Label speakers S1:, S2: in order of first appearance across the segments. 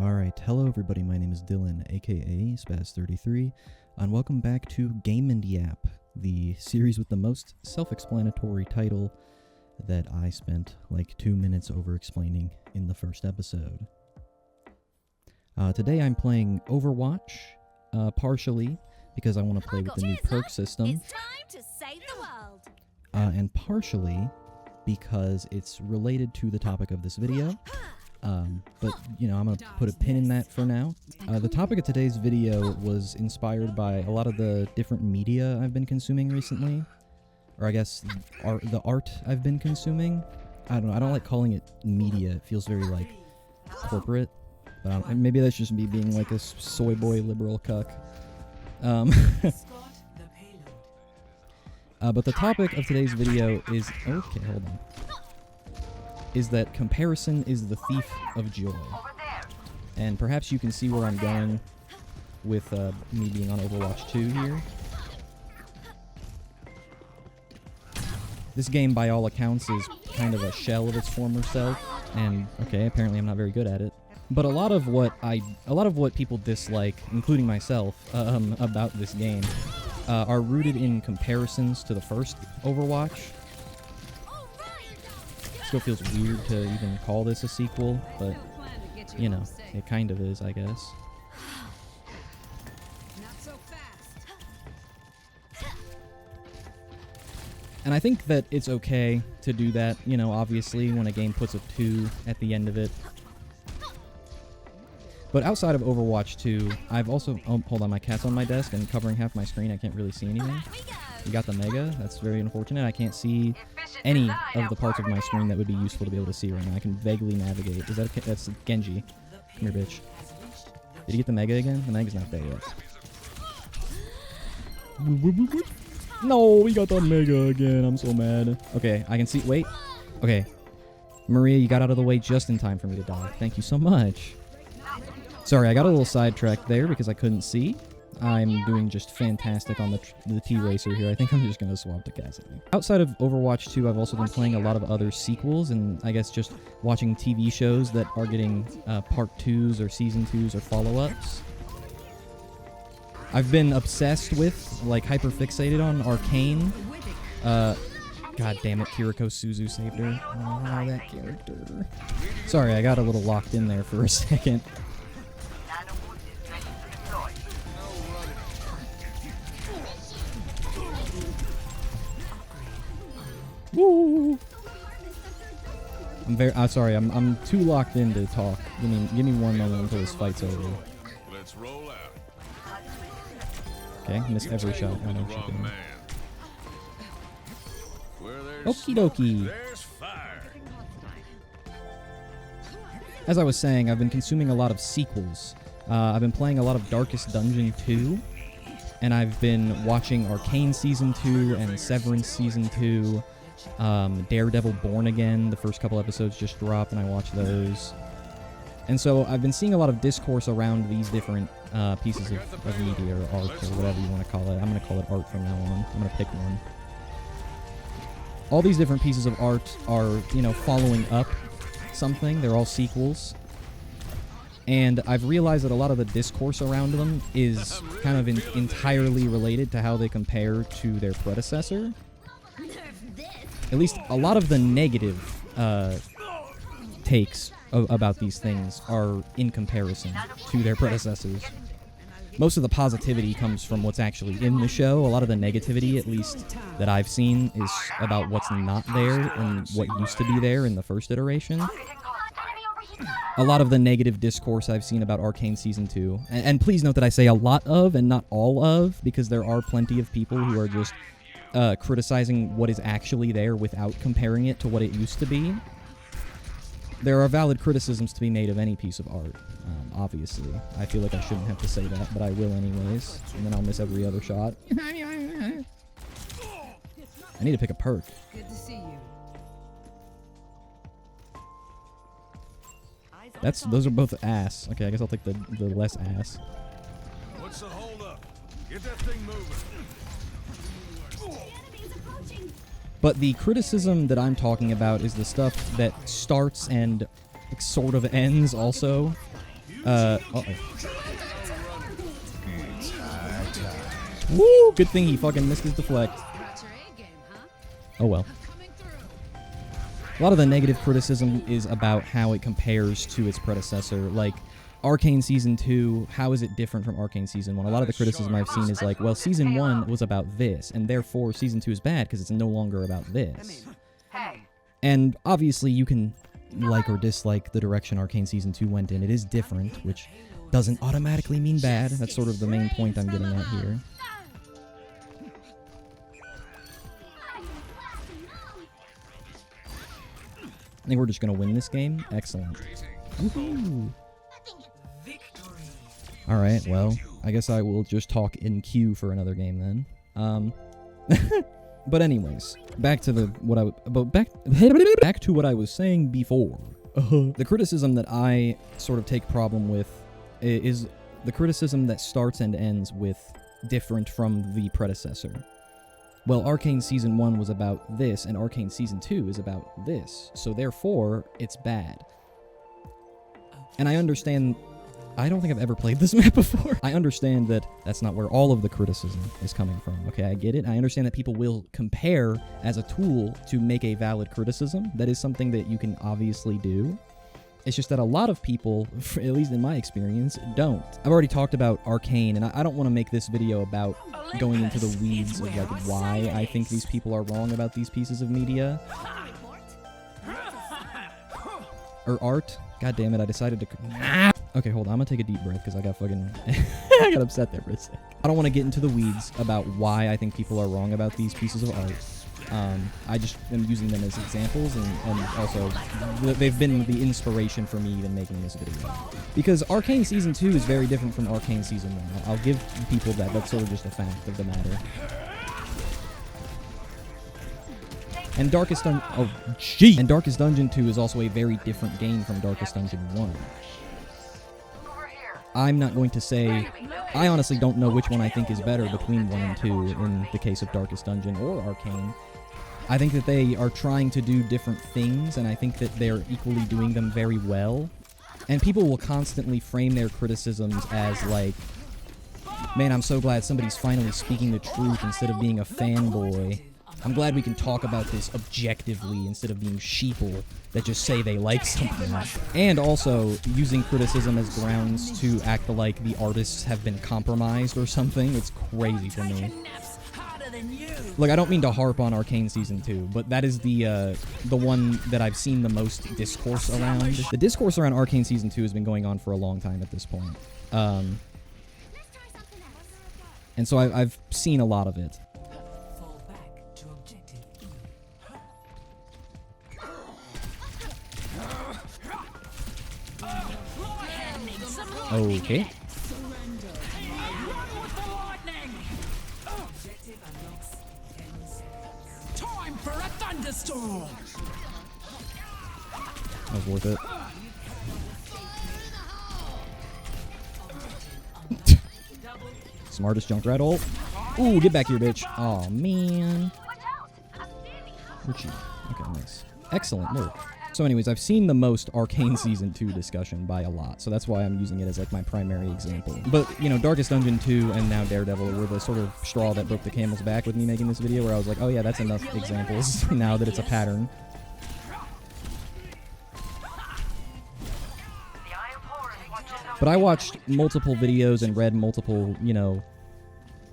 S1: Alright, hello everybody, my name is Dylan, aka Spaz33, and welcome back to Game and Yap, the series with the most self-explanatory title that I spent like 2 minutes over explaining in the first episode. Today I'm playing Overwatch, partially because I want to play with the new perk system,
S2: It's time to save the world.
S1: And partially because it's related to the topic of this video. But, you know, I'm going to put a pin in that for now. The topic of today's video was inspired by a lot of the different media I've been consuming recently. Or I guess the art I've been consuming. I don't know, I don't like calling it media. It feels very, like, corporate. But maybe that's just me being, like, a soy boy liberal cuck. But the topic of today's video is... Okay, hold on. Is that comparison is the thief of joy. And perhaps you can see where I'm going with me being on Overwatch 2 here. This game, by all accounts, is kind of a shell of its former self, and okay, apparently I'm not very good at it. But a lot of what people dislike, including myself, about this game, are rooted in comparisons to the first Overwatch. Still feels weird to even call this a sequel, but, you know, it kind of is, I guess. And I think that it's okay to do that, you know, obviously, when a game puts a 2 at the end of it. But outside of Overwatch 2, I've also... Oh, hold on, my cat's on my desk and covering half my screen. I can't really see anything. You got the Mega. That's very unfortunate. I can't see any of the parts of my screen that would be useful to be able to see right now. I can vaguely navigate. Is that that's Genji? Come here, bitch. Did you get the Mega again? The Mega's not there yet. No, we got the Mega again. I'm so mad. Okay, I can see... Wait. Okay. Maria, you got out of the way just in time for me to die. Thank you so much. Sorry, I got a little sidetracked there because I couldn't see. I'm doing just fantastic on the T-Racer here. I think I'm just going to swap to Cassidy. Outside of Overwatch 2, I've also been playing a lot of other sequels, and I guess just watching TV shows that are getting part 2s or season 2s or follow-ups. I've been obsessed with, like, hyper-fixated on Arcane. God damn it, Kiriko Suzu saved her. Oh, that character. Sorry, I got a little locked in there for a second. Woo! I'm very sorry. I'm too locked in to talk. Give me 1 moment until this fight's over.
S3: Let's roll out.
S1: Okay, missed every shot. I know what you're doing. Okie dokie. As I was saying, I've been consuming a lot of sequels. I've been playing a lot of Darkest Dungeon 2, and I've been watching Arcane Season 2 and Severance Season 2. Daredevil Born Again, the first couple episodes just dropped, and I watched those. And so I've been seeing a lot of discourse around these different pieces of media or art or whatever you want to call it. I'm going to call it art from now on. I'm going to pick one. All these different pieces of art are, you know, following up something. They're all sequels. And I've realized that a lot of the discourse around them is kind of entirely related to how they compare to their predecessor. At least a lot of the negative takes about these things are in comparison to their predecessors. Most of the positivity comes from what's actually in the show. A lot of the negativity, at least that I've seen, is about what's not there and what used to be there in the first iteration. A lot of the negative discourse I've seen about Arcane Season 2, and please note that I say a lot of and not all of, because there are plenty of people who are just criticizing what is actually there without comparing it to what it used to be. There are valid criticisms to be made of any piece of art, obviously. I feel like I shouldn't have to say that, but I will anyways, and then I'll miss every other shot. I need to pick a perk.
S4: Good to see you.
S1: Those are both ass. Okay, I guess I'll take the less ass.
S3: What's the hold up? Get that thing moving.
S1: But the criticism that I'm talking about is the stuff that starts and sort of ends also. Woo! Good thing he fucking missed his deflect. Oh well. A lot of the negative criticism is about how it compares to its predecessor. Like, Arcane Season 2, how is it different from Arcane Season 1? A lot of the criticism I've seen is like, well, Season 1 was about this, and therefore Season 2 is bad because it's no longer about this. And obviously you can like or dislike the direction Arcane Season 2 went in. It is different, which doesn't automatically mean bad. That's sort of the main point I'm getting at here. I think we're just going to win this game. Excellent. Woohoo! Alright, well, I guess I will just talk in queue for another game then. But anyways, back to back to what I was saying before. The criticism that I sort of take problem with is the criticism that starts and ends with different from the predecessor. Well, Arcane Season 1 was about this, and Arcane Season 2 is about this, so therefore, it's bad. And I understand... I don't think I've ever played this map before. I understand that that's not where all of the criticism is coming from, okay? I get it. I understand that people will compare as a tool to make a valid criticism. That is something that you can obviously do. It's just that a lot of people, at least in my experience, don't. I've already talked about Arcane, and I don't want to make this video about going into the weeds of like why I think these people are wrong about these pieces of media. Or art. God damn it, I decided to... Okay, hold on, I'm gonna take a deep breath because I got fucking... I got upset there for a sec. I don't want to get into the weeds about why I think people are wrong about these pieces of art. I just am using them as examples, and also they've been the inspiration for me even making this video. Because Arcane Season 2 is very different from Arcane Season 1. I'll give people that. That's sort of just a fact of the matter. And Darkest Dungeon 2 is also a very different game from Darkest Dungeon 1. I'm not going to say... I honestly don't know which one I think is better between 1 and 2 in the case of Darkest Dungeon or Arcane. I think that they are trying to do different things, and I think that they're equally doing them very well. And people will constantly frame their criticisms as like, man, I'm so glad somebody's finally speaking the truth instead of being a fanboy. I'm glad we can talk about this objectively instead of being sheeple that just say they like something. And also using criticism as grounds to act like the artists have been compromised or something. It's crazy to me. Look, I don't mean to harp on Arcane Season 2, but that is the one that I've seen the most discourse around. The discourse around Arcane Season 2 has been going on for a long time at this point. And so I've seen a lot of it. Okay.
S4: Time for a thunderstorm.
S1: That was worth it. Smartest Junkrat ult. Ooh, get back here, bitch. Aw, man. Where'd you? Okay, nice. Excellent work. So anyways, I've seen the most Arcane Season 2 discussion by a lot, so that's why I'm using it as like my primary example. But, you know, Darkest Dungeon 2 and now Daredevil were the sort of straw that broke the camel's back with me making this video, where I was like, oh yeah, that's enough examples now that it's a pattern. But I watched multiple videos and read multiple, you know,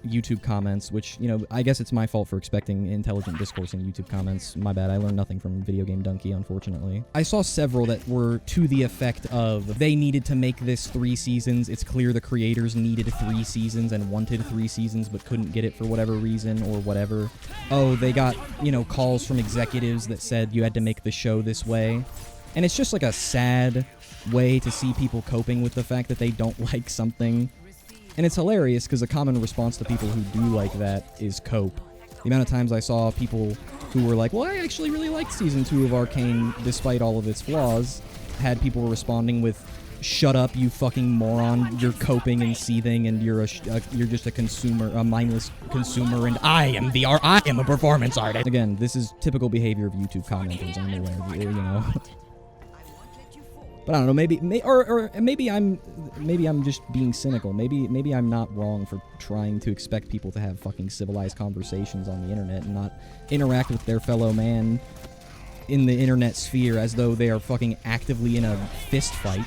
S1: YouTube comments, which, you know, I guess it's my fault for expecting intelligent discourse in YouTube comments. My bad, I learned nothing from Video Game Donkey, unfortunately. I saw several that were to the effect of, they needed to make this 3 seasons, it's clear the creators needed 3 seasons and wanted 3 seasons but couldn't get it for whatever reason or whatever. Oh, they got, you know, calls from executives that said you had to make the show this way. And it's just like a sad way to see people coping with the fact that they don't like something. And it's hilarious because a common response to people who do like that is cope. The amount of times I saw people who were like, well, I actually really liked Season 2 of Arcane despite all of its flaws, had people responding with, shut up, you fucking moron, you're coping and seething and you're just a consumer, a mindless consumer, and I am a performance artist. Again, this is typical behavior of YouTube commenters, I'm aware, you know. But I don't know, maybe I'm just being cynical. Maybe I'm not wrong for trying to expect people to have fucking civilized conversations on the internet and not interact with their fellow man in the internet sphere as though they are fucking actively in a fist fight.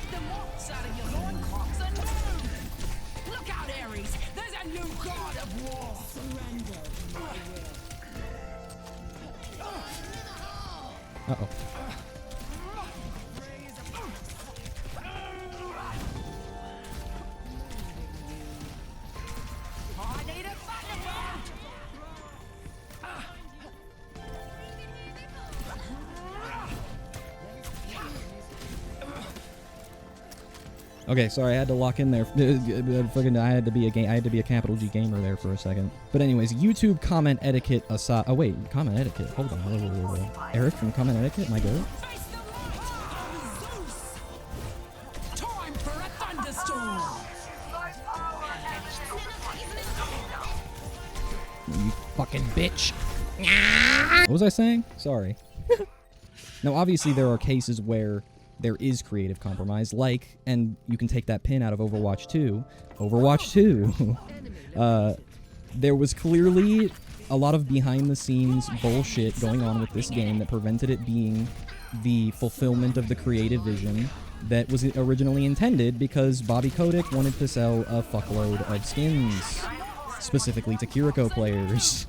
S4: Look out, Ares! There's a new god of war!
S1: Uh-oh.
S4: I need a thunderbolt!
S1: Okay, sorry, I had to lock in there. Fucking, I had to be a capital G gamer there for a second. But anyways, YouTube comment etiquette aside. Oh wait, comment etiquette. Hold on. Whoa. Eric from comment etiquette. Am I good?
S4: Face the light of Zeus! Time for a thunderstorm!
S1: You fucking bitch. What was I saying? Sorry. Now, obviously, there are cases where there is creative compromise, like, and you can take that pin out of Overwatch 2. Overwatch 2. There was clearly a lot of behind-the-scenes bullshit going on with this game that prevented it being the fulfillment of the creative vision that was originally intended, because Bobby Kotick wanted to sell a fuckload of skins, specifically to Kiriko players.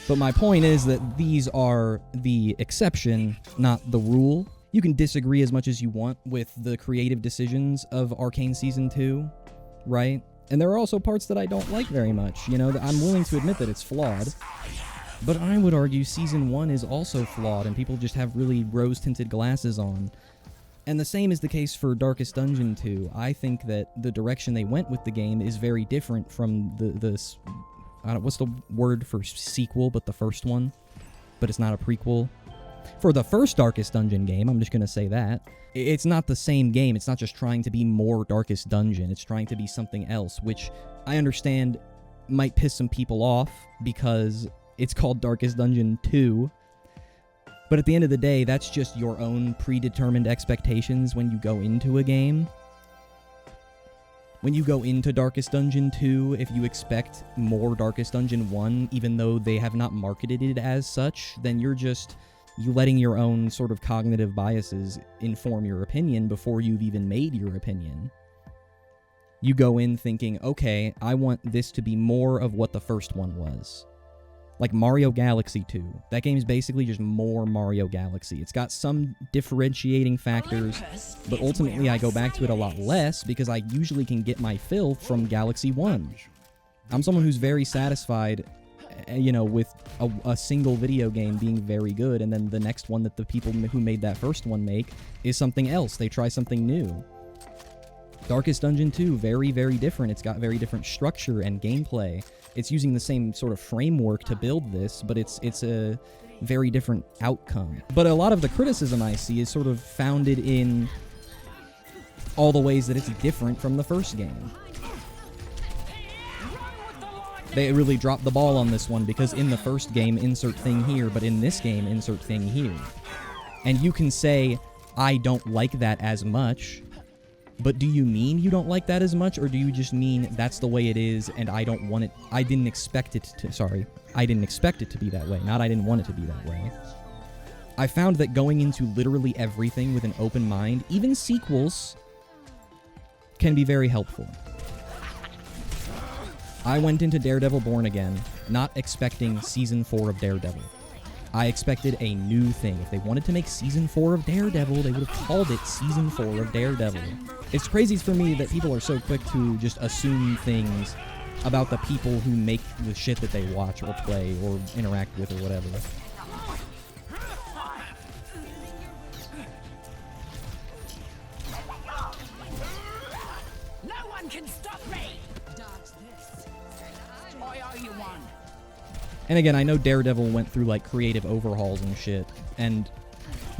S1: But my point is that these are the exception, not the rule. You can disagree as much as you want with the creative decisions of Arcane Season 2, right? And there are also parts that I don't like very much, you know, that I'm willing to admit that it's flawed. But I would argue Season 1 is also flawed, and people just have really rose-tinted glasses on. And the same is the case for Darkest Dungeon 2. I think that the direction they went with the game is very different from what's the word for sequel, but the first one? But it's not a prequel. For the first Darkest Dungeon game, I'm just going to say that. It's not the same game. It's not just trying to be more Darkest Dungeon. It's trying to be something else, which I understand might piss some people off because it's called Darkest Dungeon 2. But at the end of the day, that's just your own predetermined expectations when you go into a game. When you go into Darkest Dungeon 2, if you expect more Darkest Dungeon 1, even though they have not marketed it as such, then you're letting your own sort of cognitive biases inform your opinion before you've even made your opinion. You go in thinking, okay, I want this to be more of what the first one was. Like Mario Galaxy 2. That game is basically just more Mario Galaxy. It's got some differentiating factors, but ultimately I go back to it a lot less because I usually can get my fill from Galaxy 1. I'm someone who's very satisfied, you know, with a single video game being very good, and then the next one that the people who made that first one make is something else. They try something new. Darkest Dungeon 2, very, very different. It's got very different structure and gameplay. It's using the same sort of framework to build this, but it's a very different outcome. But a lot of the criticism I see is sort of founded in all the ways that it's different from the first game. They really dropped the ball on this one because in the first game, insert thing here, but in this game, insert thing here. And you can say, I don't like that as much, but do you mean you don't like that as much, or do you just mean that's the way it is and I don't want it, I didn't expect it to be that way, not I didn't want it to be that way. I found that going into literally everything with an open mind, even sequels, can be very helpful. I went into Daredevil Born Again not expecting Season 4 of Daredevil. I expected a new thing. If they wanted to make Season 4 of Daredevil, they would have called it Season 4 of Daredevil. It's crazy for me that people are so quick to just assume things about the people who make the shit that they watch or play or interact with or whatever.
S4: No one can stop me! I owe you one.
S1: And again, I know Daredevil went through like creative overhauls and shit, and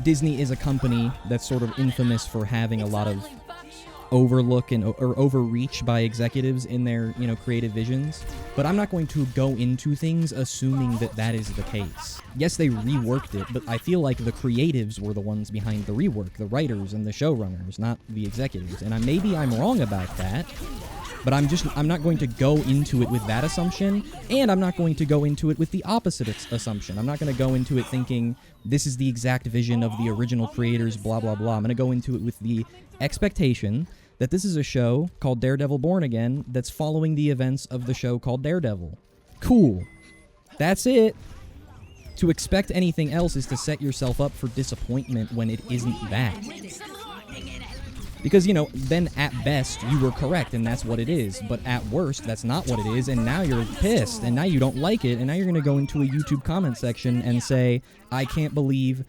S1: Disney is a company that's sort of infamous for having a lot of overlook and or overreach by executives in their, creative visions, but I'm not going to go into things assuming that that is the case. Yes, they reworked it, but I feel like the creatives were the ones behind the rework, the writers and the showrunners, not the executives. And maybe I'm wrong about that, but I'm not going to go into it with that assumption, and I'm not going to go into it with the opposite assumption. I'm not going to go into it thinking this is the exact vision of the original creators, blah, blah, blah. I'm going to go into it with the expectation that this is a show called Daredevil Born Again that's following the events of the show called Daredevil. Cool. That's it. To expect anything else is to set yourself up for disappointment when it isn't that. Because, then at best, you were correct, and that's what it is. But at worst, that's not what it is, and now you're pissed, and now you don't like it, and now you're going to go into a YouTube comment section and say, I can't believe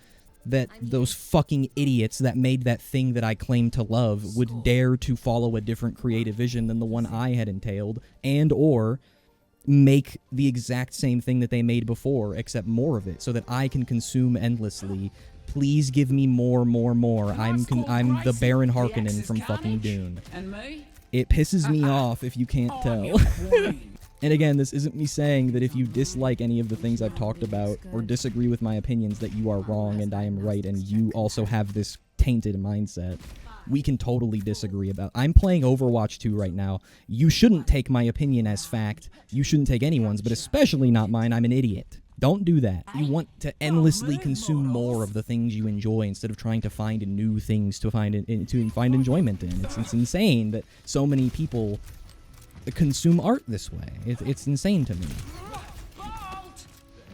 S1: that those fucking idiots that made that thing that I claim to love would dare to follow a different creative vision than the one I had entailed, and or make the exact same thing that they made before, except more of it, so that I can consume endlessly. Please give me more. I'm the Baron Harkonnen from fucking Dune. It pisses me off if you can't tell. And again, this isn't me saying that if you dislike any of the things I've talked about or disagree with my opinions that you are wrong and I am right and you also have this tainted mindset. We can totally disagree about. I'm playing Overwatch 2 right now. You shouldn't take my opinion as fact. You shouldn't take anyone's, but especially not mine. I'm an idiot. Don't do that. You want to endlessly consume more of the things you enjoy instead of trying to find new things to find enjoyment in. It's insane that so many people consume art this way. It's insane to me.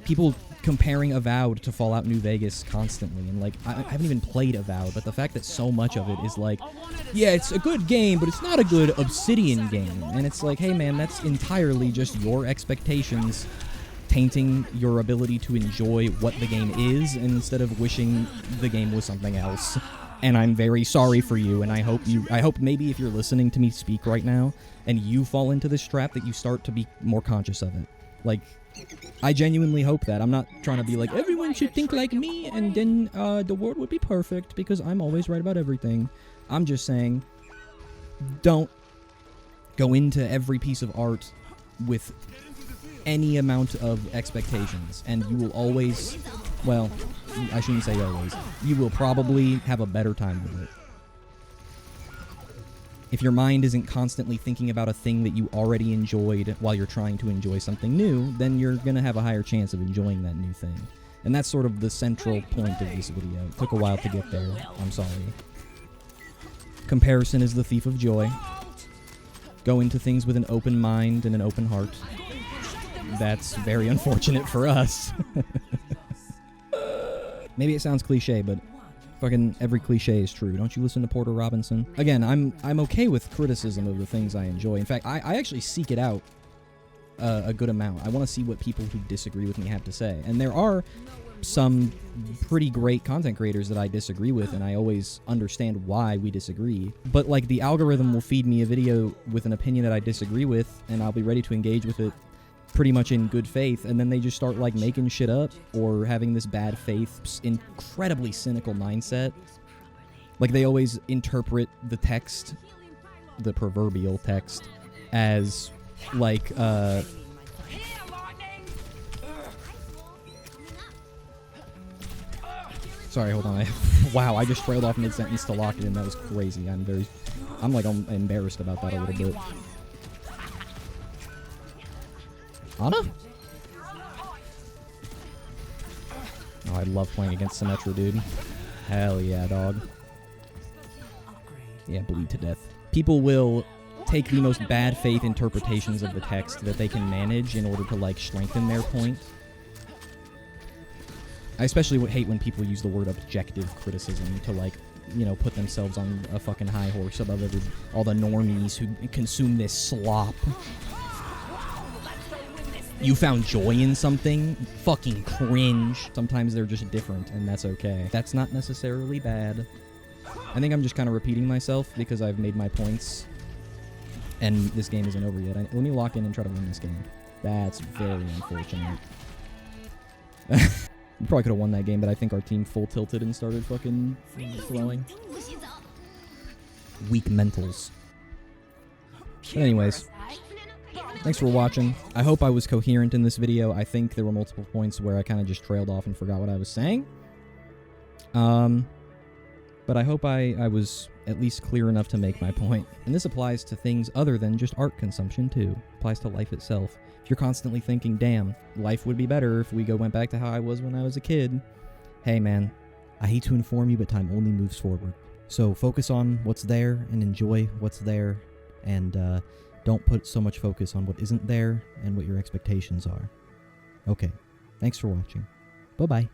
S1: People comparing Avowed to Fallout New Vegas constantly, and I haven't even played Avowed, but the fact that so much of it is yeah, it's a good game, but it's not a good Obsidian game, and it's like, hey man, that's entirely just your expectations tainting your ability to enjoy what the game is instead of wishing the game was something else. And I'm very sorry for you, and I hope maybe if you're listening to me speak right now and you fall into this trap that you start to be more conscious of it. I genuinely hope that. I'm not trying to be like, everyone should think like me and then the world would be perfect because I'm always right about everything. I'm just saying, don't go into every piece of art with any amount of expectations, and you will always, well, I shouldn't say always, you will probably have a better time with it. If your mind isn't constantly thinking about a thing that you already enjoyed while you're trying to enjoy something new, then you're going to have a higher chance of enjoying that new thing. And that's sort of the central point of this video. It took a while to get there. I'm sorry. Comparison is the thief of joy. Go into things with an open mind and an open heart. That's very unfortunate for us. Maybe it sounds cliche, but fucking every cliche is true. Don't you listen to Porter Robinson? Again, I'm okay with criticism of the things I enjoy. In fact, I actually seek it out a good amount. I want to see what people who disagree with me have to say. And there are some pretty great content creators that I disagree with, and I always understand why we disagree. But the algorithm will feed me a video with an opinion that I disagree with, and I'll be ready to engage with it pretty much in good faith, and then they just start making shit up or having this bad faith, incredibly cynical mindset. They always interpret the text, the proverbial text, as sorry, hold on. Wow, I just trailed off mid-sentence to lock it in. That was crazy. I'm embarrassed about that a little bit. Ana? Oh, I love playing against Symmetra, dude. Hell yeah, dog. Yeah, bleed to death. People will take the most bad faith interpretations of the text that they can manage in order to strengthen their point. I especially would hate when people use the word objective criticism to put themselves on a fucking high horse above all the normies who consume this slop. You found joy in something? Fucking cringe. Sometimes they're just different, and that's okay. That's not necessarily bad. I think I'm just kind of repeating myself because I've made my points, and this game isn't over yet. Let me lock in and try to win this game. That's very unfortunate. We probably could have won that game, but I think our team full tilted and started fucking throwing. weak mentals. But anyways, thanks for watching. I hope I was coherent in this video. I think there were multiple points where I kind of just trailed off and forgot what I was saying. But I hope I was at least clear enough to make my point. And this applies to things other than just art consumption too. It applies to life itself. If you're constantly thinking, damn, life would be better if we went back to how I was when I was a kid. Hey man, I hate to inform you, but time only moves forward. So focus on what's there and enjoy what's there. And don't put so much focus on what isn't there and what your expectations are. Okay, thanks for watching. Bye-bye.